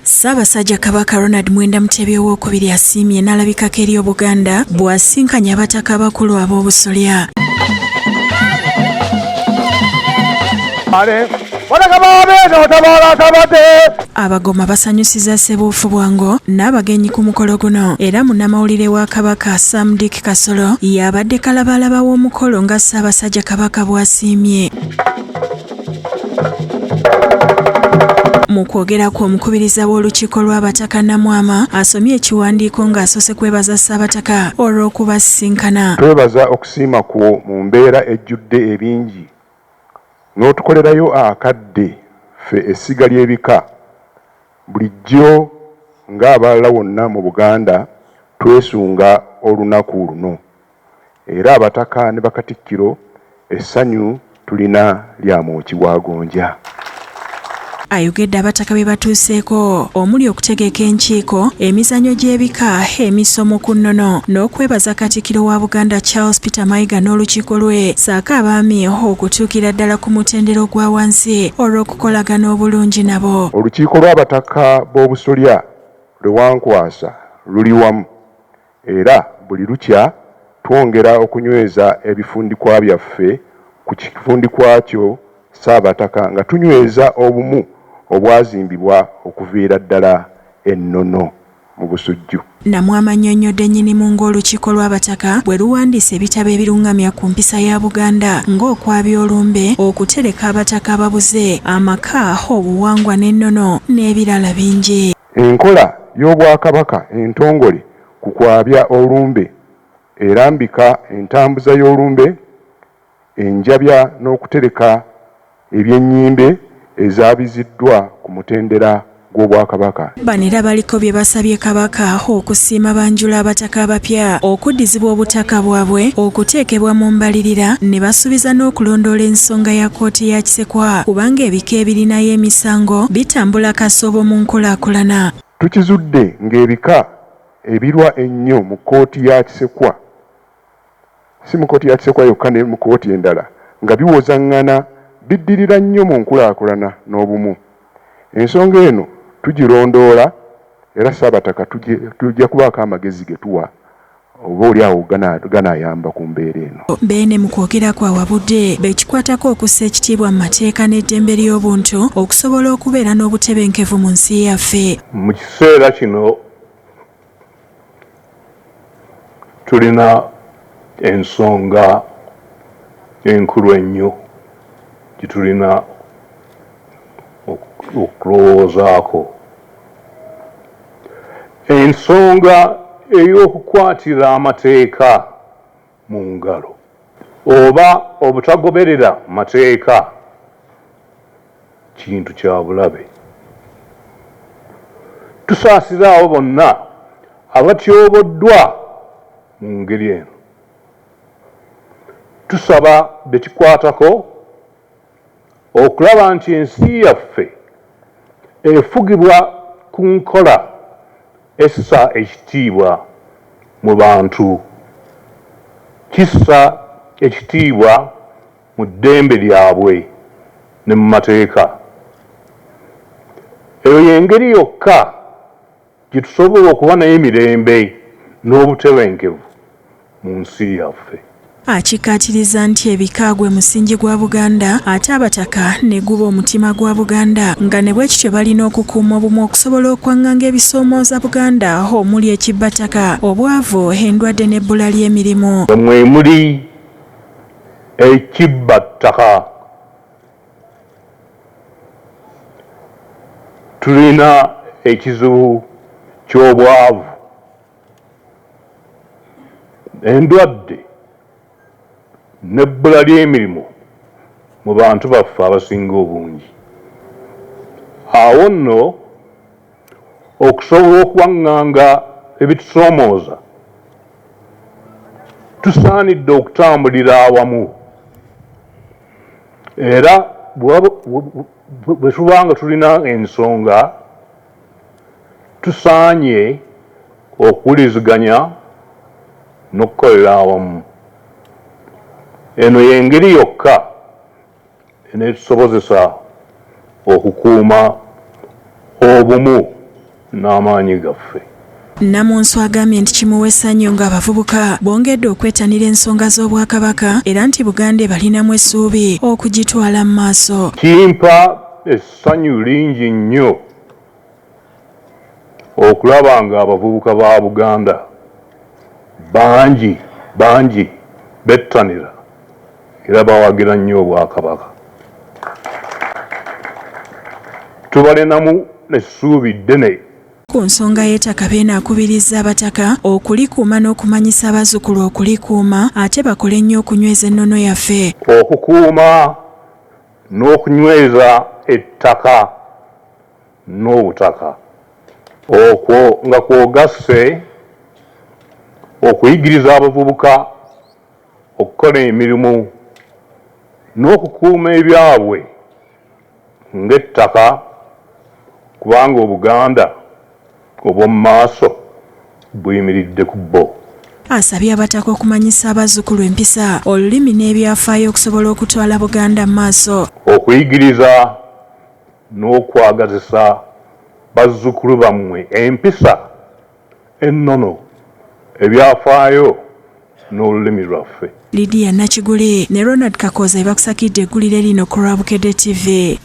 Ssaabasajja Kabaka Ronald Mwenda Mutebi owookubiri asiimye n'alabikako eri Obuganda bw'asinkanye abataka abakulu ab'obusolya. Abagoma basanyusiza Ssebuufu Bwango n'abagenyi ku mukolo guno era munnamawulire wa Kabaka Sam Dick Kasolo y'abadde kalabalaba w'omukolo nga Ssaabasajja Kabaka bw'asiimye. Mu kwogerako omukubiriza w'olukiiko lw'abataka Namwama asomye ekiwandiiko ng'asoose kwebaza Ssaabataka olw'okubasisinkana. Twebaza okusiima kwo mu mbeera ejjudde ebingi n'otukolerayo akadde ffe essiga ly'ebika. Bulijjo ng'abalala wonna mu Buganda twesunga olunaku luno era abataka ne bakatikkiro essanyu tulina lya Mwoki wa Gonja. Ayogedde abataka be batuuseeko omuli okutegeka enkiiko, emizannyo gy'ebika, emisomo ku nnono n'okwebaza Katikkiro wa Buganda Charles Peter Mayiga n'olukiiko lwe ssaako abaami okutuukira ddala ku mutendero gwa wansi olw'okukolagana obulungi nabo. Olukiiko lw'abataka b'obusolya lwe wankwasa luli wamu era buli lukya twongera okunyweza ebifundikwa byaffe ku kifundikwa kyo Ssaabataka nga tunyweza obumu obwazimbibwa okuviira ddala ennono mu busujju. Namwama annyonnyodde nnyinimu ng'olukiiko lw'abataka bwe luwandiisa ebitabo ebirungamya ku mpisa ya Buganda ng'okwabya olumbe, okutereka abataka ababuze, amaka, obuwangwa n'ennono n'ebirala bingi. Enkola y'Obwakabaka entongole ku kwabya olumbe erambika entambuza y'olumbe, enjabya n'okutereka ebyennyimbe ezaabiziddwa ku mutendera gw'Obwakabaka. Bano era baliko bye basabye Kabaka okusiima banjula abataka abapya, okuddizibwa obutaka bwabwe, okuteekebwa mu mbalirira, ne basuubiza n'okulondoola ensonga ya kkooti ya Kisekwa kubanga ebika ebirinayo emisango bitambula kasoobo mu nkulaakulana. Tukizudde ng'ebika ebirwa ennyo mu kkooti ya Kisekwa, si mu kkooti ya Kisekwa yokka ne mu kkooti endala, nga biwozaŋŋana biddirira nnyo mu nkulaakulana n'obumu. Ensonga eno tugirondoola era Ssaabataka tujja kubaako amagezi ge tuwa oba oliawo ganaayamba ku mbeera eno. Beene mu kwogera kwawabudde bekikwatako okussa ekitiibwa mu mateeka n'eddembe ly'obuntu okusobola okubeera n'obutebenkevu mu nsi yaffe. Mu kiseera kino tulina ensonga enkulu ennyo tulina okulowoozaako. Ensonga ey'okukwatira amateeka mu ngalo oba obutagoberera mateeka kintu kya bulabe. Tusaasira abo bonna abatyoboddwa mu ngeri eno. Tusaba bekikwatako okulaba nti ensi yaffe efugibwa ku nkola essa ekitiibwa mu bantu, kissa ekitiibwa mu ddembe lyabwe ne mu mateeka. Eyo y'engeri yokka gye tusobola okuba nayo emirembe n'obutebenkevu mu nsi yaffe. Akikkaatiriza nti ebika gwe musingi gwa Buganda ate abataka ne guba omutima gwa Buganda nga ne bwe kityo balina okukuuma obumu okusobola okwaŋŋanga ebisoomooza Buganda omuli ekibbataka, obwavu, endwadde n'ebbula ly'emirimu. Mwe muli ekibbattaka. Tulina ekizibu ky'obwavu, endwadde n'ebbula ly'emirimu mu bantu baffe abasinga obungi. Awo nno okusobola okuwaŋŋanga ebitusoomooza tusaanidde okutambulira awamu era bwe tuba nga tulina ensonga tusaanye okuwuliziganya n'okukolera awamu. Eno y'engeri yokka eneetusobozesa okukuuma obumu n'amaanyi gaffe. Namunsu agambye nti kimuweesa nnyo ng'abavubuka bongedde okwetanira ensonga z'Obwakabaka era nti Buganda balinamu essuubi okugitwala mu maaso. Kimpa essanyu lingi nnyo okulaba nga abavubuka ba Buganda bangi bettanira era bawagira nnyo Obwakabaka. Tubalinamu essuubi ddene. Ku nsonga y'ettaka Beene akubirizza abataka okulikuuma n'okumanyisa abazzukulu okulikuuma ate bakole nnyo okunyweza ennono yaffe. Okukuuma n'okunyweza ettaka n'obutaka okwo nga kwogasse okuyigiriza abavubuka okukola emirimu n'okukuuma ebyabwe ng'ettaka kubanga Obuganda obw'omu maaso buyimiridde ku bbo. Asabye abataka okumanyisa abazzukulu empisa olulimi n'ebyafaayo okusobola okutwala Buganda mu maaso. Okuyigiriza n'okwagazisa bazzukulu bammwe empisa ennono ebyafaayo n'olulimi lwaffe. Lydia Nakiguli ne Ronald Kakoza bakusakidde eggulire lino ku Lwabukedde TV.